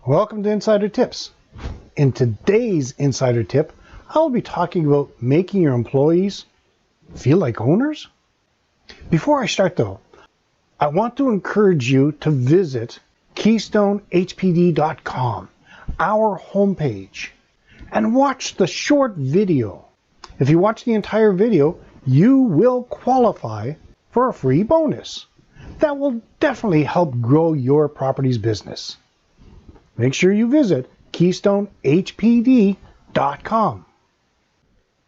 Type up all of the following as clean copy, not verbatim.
Welcome to Insider Tips. In today's Insider Tip, I will be talking about making your employees feel like owners. Before I start though, I want to encourage you to visit KeystoneHPD.com, our homepage, and watch the short video. If you watch the entire video, you will qualify for a free bonus that will definitely help grow your property's business. Make sure you visit KeystoneHPD.com.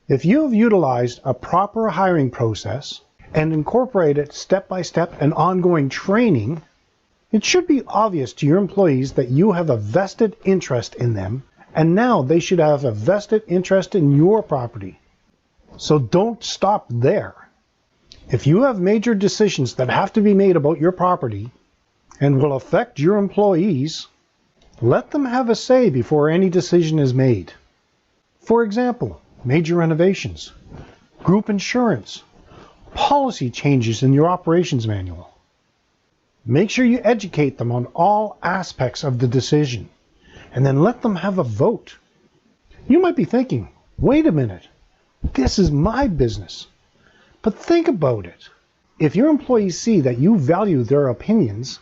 If you have utilized a proper hiring process and incorporated step-by-step and ongoing training, it should be obvious to your employees that you have a vested interest in them, and now they should have a vested interest in your property. So don't stop there. If you have major decisions that have to be made about your property and will affect your employees, let them have a say before any decision is made. For example, major renovations, group insurance, policy changes in your operations manual. Make sure you educate them on all aspects of the decision, and then let them have a vote. You might be thinking, wait a minute, this is my business. But think about it. If your employees see that you value their opinions,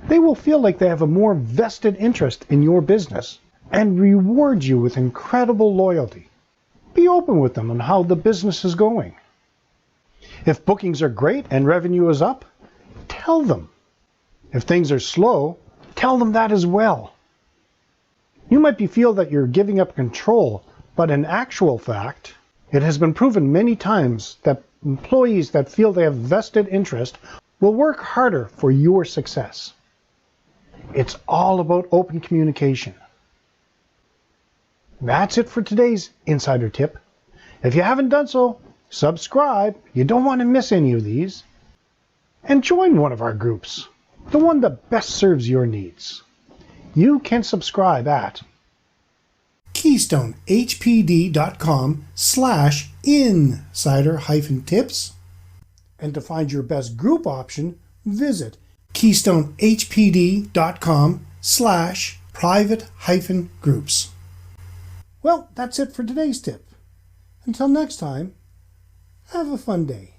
they will feel like they have a more vested interest in your business and reward you with incredible loyalty. Be open with them on how the business is going. If bookings are great and revenue is up, tell them. If things are slow, tell them that as well. You might feel that you're giving up control, but in actual fact, it has been proven many times that employees that feel they have vested interest will work harder for your success. It's all about open communication. That's it for today's Insider Tip. If you haven't done so, subscribe. You don't want to miss any of these. And join one of our groups, the one that best serves your needs. You can subscribe at KeystoneHPD.com/insider-tips. And to find your best group option, visit KeystoneHPD.com/private-groups. Well, that's it for today's tip. Until next time, have a fun day.